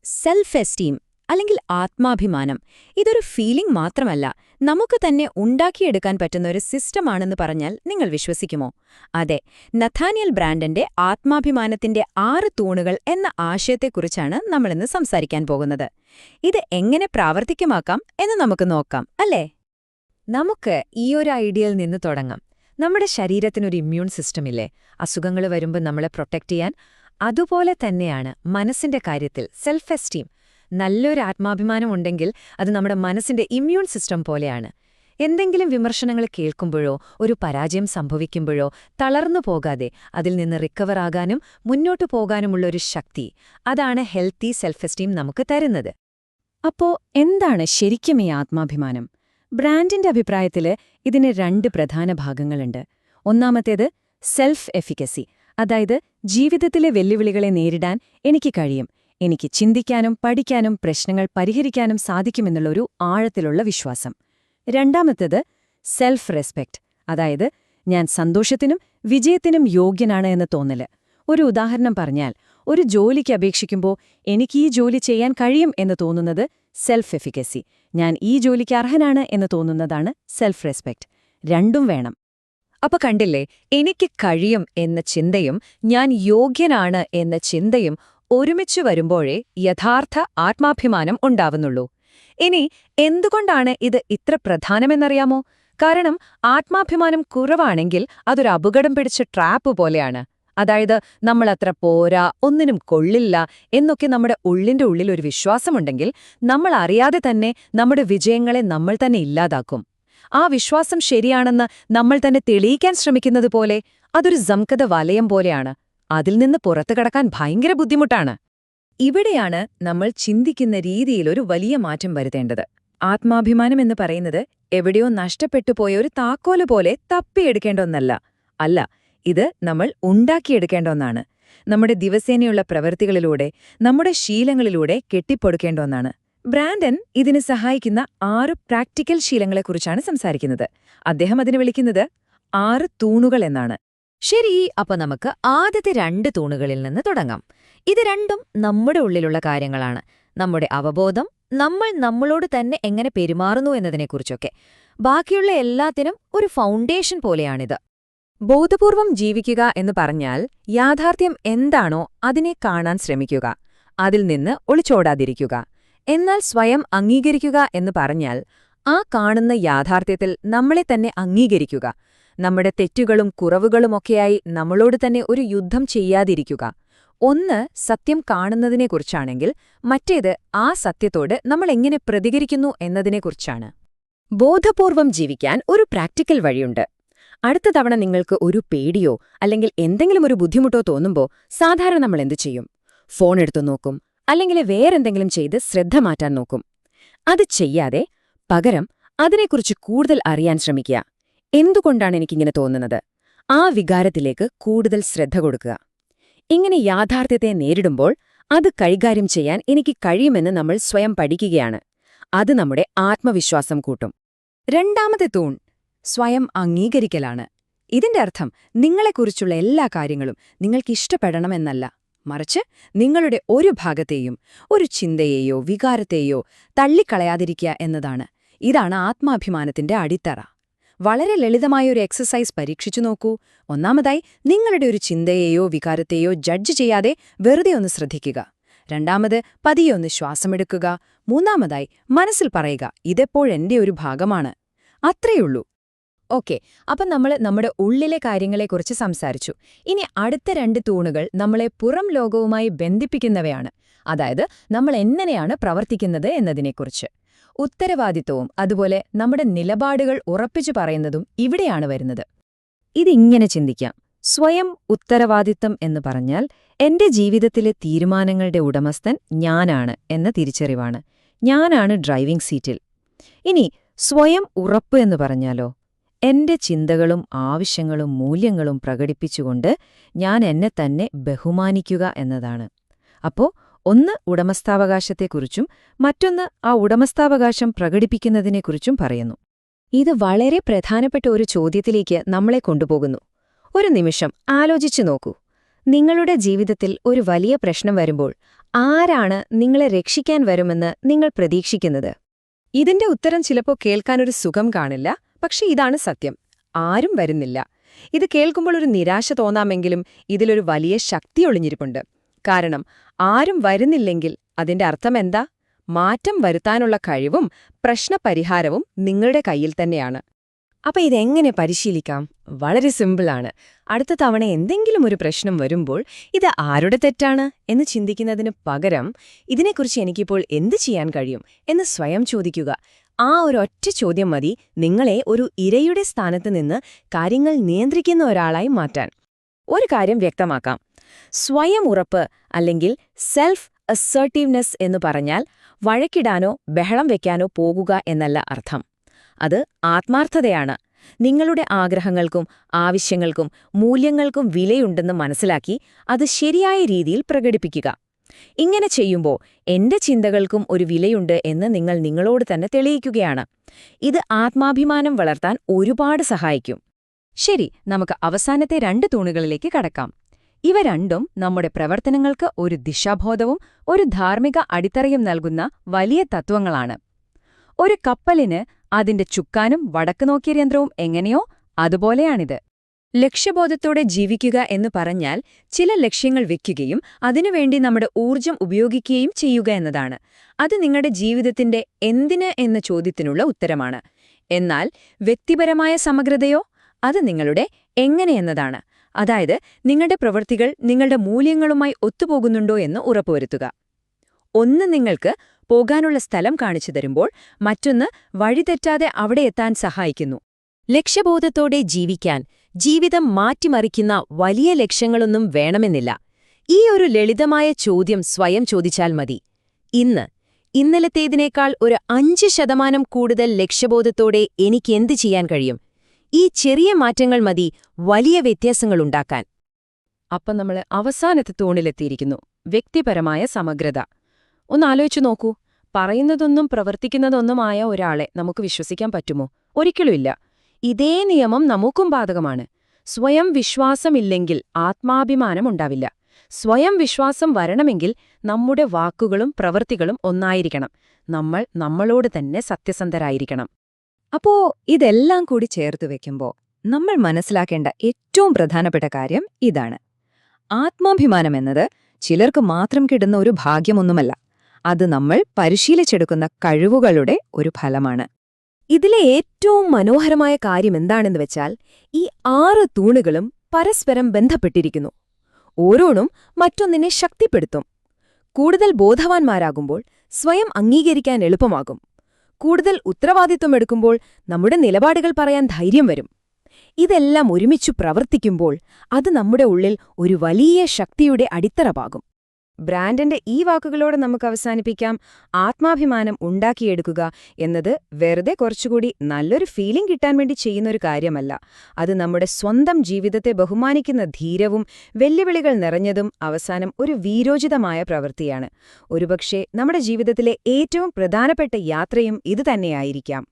Self esteem അല്ലെങ്കിൽ ആത്മാഭിമാനം ഇതൊരു ഫീലിംഗ് മാത്രമല്ല, നമുക്ക് തന്നെ ഉണ്ടാക്കിയെടുക്കാൻ പറ്റുന്ന ഒരു സിസ്റ്റമാണെന്ന് പറഞ്ഞാൽ നിങ്ങൾ വിശ്വസിക്കുമോ? അതെ, നഥാനിയൽ ബ്രാൻഡന്റെ ആത്മാഭിമാനത്തിന്റെ 6 തൂണുകൾ എന്ന ആശയത്തെക്കുറിച്ചാണ് നമ്മളിന്ന് സംസാരിക്കാൻ പോകുന്നത്. ഇത് എങ്ങനെ പ്രാവർത്തികമാക്കാം എന്ന് നമുക്ക് നോക്കാം, അല്ലേ? നമുക്ക് ഈ ഒരു ഐഡിയയിൽ നിന്ന് തുടങ്ങാം. നമ്മുടെ ശരീരത്തിനൊരു ഇമ്മ്യൂൺ സിസ്റ്റമില്ലേ, അസുഖങ്ങൾ വരുമ്പോൾ നമ്മളെ പ്രൊട്ടക്റ്റ് ചെയ്യാൻ? അതുപോലെ തന്നെയാണ് മനസ്സിന്റെ കാര്യത്തിൽ സെൽഫ് എസ്റ്റീം. നല്ലൊരു ആത്മാഭിമാനം ഉണ്ടെങ്കിൽ അത് നമ്മുടെ മനസ്സിന്റെ ഇമ്മ്യൂൺ സിസ്റ്റം പോലെയാണ്. എന്തെങ്കിലും വിമർശനങ്ങൾ കേൾക്കുമ്പോഴോ ഒരു പരാജയം സംഭവിക്കുമ്പോഴോ തളർന്നു പോകാതെ അതിൽ നിന്ന് റിക്കവർ ആകാനും മുന്നോട്ടു പോകാനുമുള്ളൊരു ശക്തി, അതാണ് ഹെൽത്തി സെൽഫ് എസ്റ്റീം നമുക്ക് തരുന്നത്. അപ്പോ എന്താണ് ശരിക്കും ഈ ആത്മാഭിമാനം? ബ്രാൻഡിന്റെ അഭിപ്രായത്തില് ഇതിന് 2 പ്രധാന ഭാഗങ്ങളുണ്ട്. ഒന്നാമത്തേത് സെൽഫ് എഫിക്കസി, അതായത് ജീവിതത്തിലെ വെല്ലുവിളികളെ നേരിടാൻ എനിക്ക് കഴിയും, എനിക്ക് ചിന്തിക്കാനും പഠിക്കാനും പ്രശ്നങ്ങൾ പരിഹരിക്കാനും സാധിക്കുമെന്നുള്ളൊരു ആഴത്തിലുള്ള വിശ്വാസം. രണ്ടാമത്തേത് സെൽഫ് റെസ്പെക്റ്റ്, അതായത് ഞാൻ സന്തോഷത്തിനും വിജയത്തിനും യോഗ്യനാണ് എന്ന് തോന്നല്. ഒരു ഉദാഹരണം പറഞ്ഞാൽ, ഒരു ജോലിക്ക് അപേക്ഷിക്കുമ്പോൾ എനിക്ക് ഈ ജോലി ചെയ്യാൻ കഴിയും എന്ന് തോന്നുന്നത് സെൽഫ് എഫിക്കസി, ഞാൻ ഈ ജോലിക്ക് അർഹനാണ് എന്ന് തോന്നുന്നതാണ് സെൽഫ് റെസ്പെക്റ്റ്. രണ്ടും വേണം. അപ്പൊ കണ്ടില്ലേ, എനിക്ക് കഴിയും എന്ന ചിന്തയും ഞാൻ യോഗ്യനാണ് എന്ന ചിന്തയും ഒരുമിച്ചു വരുമ്പോഴേ യഥാർത്ഥ ആത്മാഭിമാനം ഉണ്ടാവുന്നുള്ളൂ. ഇനി എന്തുകൊണ്ടാണ് ഇത് ഇത്ര പ്രധാനമെന്നറിയാമോ? കാരണം ആത്മാഭിമാനം കുറവാണെങ്കിൽ അതൊരു അപകടം പിടിച്ച ട്രാപ്പ് പോലെയാണ്. അതായത് നമ്മളത്ര പോരാ, ഒന്നിനും കൊള്ളില്ല എന്നൊക്കെ നമ്മുടെ ഉള്ളിന്റെ ഉള്ളിൽ ഒരു വിശ്വാസമുണ്ടെങ്കിൽ നമ്മൾ അറിയാതെ തന്നെ നമ്മുടെ വിജയങ്ങളെ നമ്മൾ തന്നെ ഇല്ലാതാക്കും. ആ വിശ്വാസം ശരിയാണെന്ന് നമ്മൾ തന്നെ തെളിയിക്കാൻ ശ്രമിക്കുന്നത് പോലെ അതൊരു സംകത വലയം പോലെയാണ്. അതിൽ നിന്ന് പുറത്തു കടക്കാൻ ഭയങ്കര ബുദ്ധിമുട്ടാണ്. ഇവിടെയാണ് നമ്മൾ ചിന്തിക്കുന്ന രീതിയിലൊരു വലിയ മാറ്റം വരുത്തേണ്ടത്. ആത്മാഭിമാനം എന്ന് പറയുന്നത് എവിടെയോ നഷ്ടപ്പെട്ടുപോയ ഒരു താക്കോല് പോലെ തപ്പിയെടുക്കേണ്ട ഒന്നല്ല. അല്ല, ഇത് നമ്മൾ ഉണ്ടാക്കിയെടുക്കേണ്ട ഒന്നാണ്. നമ്മുടെ ദിവസേനയുള്ള പ്രവൃത്തികളിലൂടെ, നമ്മുടെ ശീലങ്ങളിലൂടെ കെട്ടിപ്പൊടുക്കേണ്ട ഒന്നാണ്. ബ്രാൻഡൻ ഇതിന് സഹായിക്കുന്ന 6 പ്രാക്ടിക്കൽ ശീലങ്ങളെക്കുറിച്ചാണ് സംസാരിക്കുന്നത്. അദ്ദേഹം അതിനെ വിളിക്കുന്നത് 6 തൂണുകൾ എന്നാണ്. ശരി, അപ്പൊ നമുക്ക് ആദ്യത്തെ 2 തൂണുകളിൽ നിന്ന് തുടങ്ങാം. ഇത് രണ്ടും നമ്മുടെ ഉള്ളിലുള്ള കാര്യങ്ങളാണ്. നമ്മുടെ അവബോധം, നമ്മൾ നമ്മളോട് തന്നെ എങ്ങനെ പെരുമാറുന്നു എന്നതിനെക്കുറിച്ചൊക്കെ. ബാക്കിയുള്ള എല്ലാത്തിനും ഒരു ഫൗണ്ടേഷൻ പോലെയാണിത്. ബോധപൂർവം ജീവിക്കുക എന്ന് പറഞ്ഞാൽ യാഥാർത്ഥ്യം എന്താണോ അതിനെ കാണാൻ ശ്രമിക്കുക, അതിൽ നിന്ന് ഒളിച്ചോടാതിരിക്കുക. എന്നാൽ സ്വയം അംഗീകരിക്കുക എന്ന് പറഞ്ഞാൽ ആ കാണുന്ന യാഥാർത്ഥ്യത്തിൽ നമ്മളെ തന്നെ അംഗീകരിക്കുക, നമ്മുടെ തെറ്റുകളും കുറവുകളുമൊക്കെയായി നമ്മളോട് തന്നെ ഒരു യുദ്ധം ചെയ്യാതിരിക്കുക. ഒന്ന് സത്യം കാണുന്നതിനെക്കുറിച്ചാണെങ്കിൽ മറ്റേത് ആ സത്യത്തോട് നമ്മൾ എങ്ങനെ പ്രതികരിക്കുന്നു എന്നതിനെക്കുറിച്ചാണ്. ബോധപൂർവം ജീവിക്കാൻ ഒരു പ്രാക്ടിക്കൽ വഴിയുണ്ട്. അടുത്ത തവണ നിങ്ങൾക്ക് ഒരു പേടിയോ അല്ലെങ്കിൽ എന്തെങ്കിലും ഒരു ബുദ്ധിമുട്ടോ തോന്നുമ്പോൾ സാധാരണ നമ്മൾ എന്തു ചെയ്യും? ഫോൺ എടുത്തു നോക്കും, അല്ലെങ്കിൽ വേറെന്തെങ്കിലും ചെയ്ത് ശ്രദ്ധ മാറ്റാൻ നോക്കും. അത് ചെയ്യാതെ പകരം അതിനെക്കുറിച്ച് കൂടുതൽ അറിയാൻ ശ്രമിക്കുക. എന്തുകൊണ്ടാണ് എനിക്കിങ്ങനെ തോന്നുന്നത്? ആ വികാരത്തിലേക്ക് കൂടുതൽ ശ്രദ്ധ കൊടുക്കുക. ഇങ്ങനെ യാഥാർത്ഥ്യത്തെ നേരിടുമ്പോൾ അത് കൈകാര്യം ചെയ്യാൻ എനിക്ക് കഴിയുമെന്ന് നമ്മൾ സ്വയം പഠിക്കുകയാണ്. അത് നമ്മുടെ ആത്മവിശ്വാസം കൂട്ടും. രണ്ടാമത്തെ തൂൺ സ്വയം അംഗീകരിക്കലാണ്. ഇതിന്റെ അർത്ഥം നിങ്ങളെക്കുറിച്ചുള്ള എല്ലാ കാര്യങ്ങളും നിങ്ങൾക്കിഷ്ടപ്പെടണമെന്നല്ല, മറിച്ച് നിങ്ങളുടെ ഒരു ഭാഗത്തെയും ഒരു ചിന്തയെയോ വികാരത്തെയോ തള്ളിക്കളയാതിരിക്കുക എന്നതാണ്. ഇതാണ് ആത്മാഭിമാനത്തിന്റെ അടിത്തറ. വളരെ ലളിതമായൊരു എക്സസൈസ് പരീക്ഷിച്ചു നോക്കൂ. ഒന്നാമതായി, നിങ്ങളുടെ ഒരു ചിന്തയെയോ വികാരത്തെയോ ജഡ്ജ് ചെയ്യാതെ വെറുതെ ഒന്ന് ശ്രദ്ധിക്കുക. രണ്ടാമത്, പതിയെ ഒന്ന് ശ്വാസമെടുക്കുക. മൂന്നാമതായി, മനസ്സിൽ പറയുക, ഇതെപ്പോഴെന്റെ ഒരു ഭാഗമാണ്. അത്രയുള്ളൂ. ഓക്കെ, അപ്പം നമ്മൾ നമ്മുടെ ഉള്ളിലെ കാര്യങ്ങളെക്കുറിച്ച് സംസാരിച്ചു. ഇനി അടുത്ത 2 തൂണുകൾ നമ്മളെ പുറം ലോകവുമായി ബന്ധിപ്പിക്കുന്നവയാണ്. അതായത് നമ്മൾ എങ്ങനെയാണ് പ്രവർത്തിക്കുന്നത് എന്നതിനെക്കുറിച്ച്. ഉത്തരവാദിത്വവും അതുപോലെ നമ്മുടെ നിലപാടുകൾ ഉറപ്പിച്ചു പറയുന്നതും ഇവിടെയാണ് വരുന്നത്. ഇതിങ്ങനെ ചിന്തിക്കാം. സ്വയം ഉത്തരവാദിത്തം എന്ന് പറഞ്ഞാൽ എന്റെ ജീവിതത്തിലെ തീരുമാനങ്ങളുടെ ഉടമസ്ഥൻ ഞാനാണ് എന്ന തിരിച്ചറിവാണ്. ഞാനാണ് ഡ്രൈവിംഗ് സീറ്റിൽ. ഇനി സ്വയം ഉറപ്പ് എന്ന് പറഞ്ഞാലോ, എന്റെ ചിന്തകളും ആവശ്യങ്ങളും മൂല്യങ്ങളും പ്രകടിപ്പിച്ചുകൊണ്ട് ഞാൻ എന്നെ തന്നെ ബഹുമാനിക്കുക എന്നതാണ്. അപ്പോ ഒന്ന് ഉടമസ്ഥാവകാശത്തെക്കുറിച്ചും മറ്റൊന്ന് ആ ഉടമസ്ഥാവകാശം പ്രകടിപ്പിക്കുന്നതിനെക്കുറിച്ചും പറയുന്നു. ഇത് വളരെ പ്രധാനപ്പെട്ട ഒരു ചോദ്യത്തിലേക്ക് നമ്മളെ കൊണ്ടുപോകുന്നു. ഒരു നിമിഷം ആലോചിച്ചു നോക്കൂ. നിങ്ങളുടെ ജീവിതത്തിൽ ഒരു വലിയ പ്രശ്നം വരുമ്പോൾ ആരാണ് നിങ്ങളെ രക്ഷിക്കാൻ വരുമെന്ന് നിങ്ങൾ പ്രതീക്ഷിക്കുന്നത്? ഇതിന്റെ ഉത്തരം ചിലപ്പോൾ കേൾക്കാനൊരു സുഖം കാണില്ല, പക്ഷെ ഇതാണ് സത്യം. ആരും വരുന്നില്ല. ഇത് കേൾക്കുമ്പോൾ ഒരു നിരാശ തോന്നാമെങ്കിലും ഇതിലൊരു വലിയ ശക്തി ഒളിഞ്ഞിരിപ്പുണ്ട്. കാരണം ആരും വരുന്നില്ലെങ്കിൽ അതിന്റെ അർത്ഥമെന്താ? മാറ്റം വരുത്താനുള്ള കഴിവും പ്രശ്നപരിഹാരവും നിങ്ങളുടെ കയ്യിൽ തന്നെയാണ്. അപ്പൊ ഇതെങ്ങനെ പരിശീലിക്കാം? വളരെ സിമ്പിളാണ്. അടുത്ത തവണ എന്തെങ്കിലും ഒരു പ്രശ്നം വരുമ്പോൾ ഇത് ആരുടെ തെറ്റാണ് എന്ന് ചിന്തിക്കുന്നതിന് പകരം ഇതിനെക്കുറിച്ച് എനിക്കിപ്പോൾ എന്ത് ചെയ്യാൻ കഴിയും എന്ന് സ്വയം ചോദിക്കുക. ആ ഒരൊറ്റ ചോദ്യം മതി നിങ്ങളെ ഒരു ഇരയുടെ സ്ഥാനത്ത് നിന്ന് കാര്യങ്ങൾ നിയന്ത്രിക്കുന്ന ഒരാളായി മാറ്റാൻ. ഒരു കാര്യം വ്യക്തമാക്കാം. സ്വയം ഉറപ്പ് അല്ലെങ്കിൽ സെൽഫ് അസർട്ടീവ്നെസ് എന്ന് പറഞ്ഞാൽ വഴക്കിടാനോ ബഹളം വെക്കാനോ പോകുക എന്നല്ല അർത്ഥം. അത് ആത്മാർത്ഥതയാണ്. നിങ്ങളുടെ ആഗ്രഹങ്ങൾക്കും ആവശ്യങ്ങൾക്കും മൂല്യങ്ങൾക്കും വിലയുണ്ടെന്ന് മനസ്സിലാക്കി അത് ശരിയായ രീതിയിൽ പ്രകടിപ്പിക്കുക. ഇങ്ങനെ ചെയ്യുമ്പോൾ എന്റെ ചിന്തകൾക്കും ഒരു വിലയുണ്ട് എന്ന് നിങ്ങൾ നിങ്ങളോട് തന്നെ തെളിയിക്കുകയാണ്. ഇത് ആത്മാഭിമാനം വളർത്താൻ ഒരുപാട് സഹായിക്കും. ശരി, നമുക്ക് അവസാനത്തെ 2 തൂണുകളിലേക്ക് കടക്കാം. ഇവ രണ്ടും നമ്മുടെ പ്രവർത്തനങ്ങൾക്ക് ഒരു ദിശാബോധവും ഒരു ധാർമ്മിക അടിത്തറയും നൽകുന്ന വലിയ തത്വങ്ങളാണ്. ഒരു കപ്പലിന് അതിന്റെ ചുക്കാനും വടക്കുനോക്കിയ യന്ത്രവും എങ്ങനെയോ അതുപോലെയാണിത്. ലക്ഷ്യബോധത്തോടെ ജീവിക്കുക എന്ന് പറഞ്ഞാൽ ചില ലക്ഷ്യങ്ങൾ വെക്കുകയും അതിനുവേണ്ടി നമ്മുടെ ഊർജം ഉപയോഗിക്കുകയും ചെയ്യുക എന്നതാണ്. അത് നിങ്ങളുടെ ജീവിതത്തിന്റെ എന്തിന് എന്ന ചോദ്യത്തിനുള്ള ഉത്തരമാണ്. എന്നാൽ വ്യക്തിപരമായ സമഗ്രതയോ? അത് നിങ്ങളുടെ എങ്ങനെയെന്നതാണ്. അതായത് നിങ്ങളുടെ പ്രവൃത്തികൾ നിങ്ങളുടെ മൂല്യങ്ങളുമായി ഒത്തുപോകുന്നുണ്ടോ എന്ന് ഉറപ്പുവരുത്തുക. ഒന്ന് നിങ്ങൾക്ക് പോകാനുള്ള സ്ഥലം കാണിച്ചു തരുമ്പോൾ മറ്റൊന്ന് വഴിതെറ്റാതെ അവിടെ എത്താൻ സഹായിക്കുന്നു. ലക്ഷ്യബോധത്തോടെ ജീവിക്കാൻ ജീവിതം മാറ്റിമറിക്കുന്ന വലിയ ലക്ഷ്യങ്ങളൊന്നും വേണമെന്നില്ല. ഈ ഒരു ലളിതമായ ചോദ്യം സ്വയം ചോദിച്ചാൽ മതി. ഇന്നലത്തേതിനേക്കാൾ ഒരു 5% കൂടുതൽ ലക്ഷ്യബോധത്തോടെ എനിക്കെന്ത് ചെയ്യാൻ കഴിയും? ഈ ചെറിയ മാറ്റങ്ങൾ മതി വലിയ വ്യത്യാസങ്ങളുണ്ടാക്കാൻ. അപ്പം നമ്മൾ അവസാനത്തെ തൂണിലെത്തിയിരിക്കുന്നു, വ്യക്തിപരമായ സമഗ്രത. ഒന്നാലോചിച്ചു നോക്കൂ. പറയുന്നതൊന്നും പ്രവർത്തിക്കുന്നതൊന്നുമായ ഒരാളെ നമുക്ക് വിശ്വസിക്കാൻ പറ്റുമോ? ഒരിക്കലുമില്ല. ഇതേ നിയമം നമുക്കും ബാധകമാണ്. സ്വയം വിശ്വാസമില്ലെങ്കിൽ ആത്മാഭിമാനമുണ്ടാവില്ല. സ്വയം വിശ്വാസം വരണമെങ്കിൽ നമ്മുടെ വാക്കുകളും പ്രവൃത്തികളും ഒന്നായിരിക്കണം. നമ്മൾ നമ്മളോട് തന്നെ സത്യസന്ധരായിരിക്കണം. അപ്പോ ഇതെല്ലാം കൂടി ചേർത്ത് വെക്കുമ്പോൾ നമ്മൾ മനസ്സിലാക്കേണ്ട ഏറ്റവും പ്രധാനപ്പെട്ട കാര്യം ഇതാണ്. ആത്മാഭിമാനമെന്നത് ചിലർക്ക് മാത്രം കിട്ടുന്ന ഒരു ഭാഗ്യമൊന്നുമല്ല. അത് നമ്മൾ പരിശീലിച്ചെടുക്കുന്ന കഴിവുകളുടെ ഒരു ഫലമാണ്. ഇതിലെ ഏറ്റവും മനോഹരമായ കാര്യം എന്താണെന്ന് വെച്ചാൽ ഈ 6 തൂണുകളും പരസ്പരം ബന്ധപ്പെട്ടിരിക്കുന്നു. ഓരോന്നും മറ്റൊന്നിനെ ശക്തിപ്പെടുത്തും. കൂടുതൽ ബോധവാന്മാരാകുമ്പോൾ സ്വയം അംഗീകരിക്കാൻ എളുപ്പമാകും. കൂടുതൽ ഉത്തരവാദിത്വമെടുക്കുമ്പോൾ നമ്മുടെ നിലപാടുകൾ പറയാൻ ധൈര്യം വരും. ഇതെല്ലാം ഒരുമിച്ചു പ്രവർത്തിക്കുമ്പോൾ അത് നമ്മുടെ ഉള്ളിൽ ഒരു വലിയ ശക്തിയുടെ അടിത്തറപാകും. ബ്രാൻഡന്റെ ഈ വാക്കുകളോട് നമുക്ക് അവസാനിപ്പിക്കാം. ആത്മാഭിമാനം ഉണ്ടാക്കിയെടുക്കുക എന്നത് വെറുതെ കുറച്ചുകൂടി നല്ലൊരു ഫീലിംഗ് കിട്ടാൻ വേണ്ടി ചെയ്യുന്നൊരു കാര്യമല്ല. അത് നമ്മുടെ സ്വന്തം ജീവിതത്തെ ബഹുമാനിക്കുന്ന ധീരവും വെല്ലുവിളികൾ നിറഞ്ഞതും അവസാനം ഒരു വീരോചിതമായ പ്രവൃത്തിയാണ്. ഒരുപക്ഷെ നമ്മുടെ ജീവിതത്തിലെ ഏറ്റവും പ്രധാനപ്പെട്ട യാത്രയും ഇതുതന്നെയായിരിക്കാം.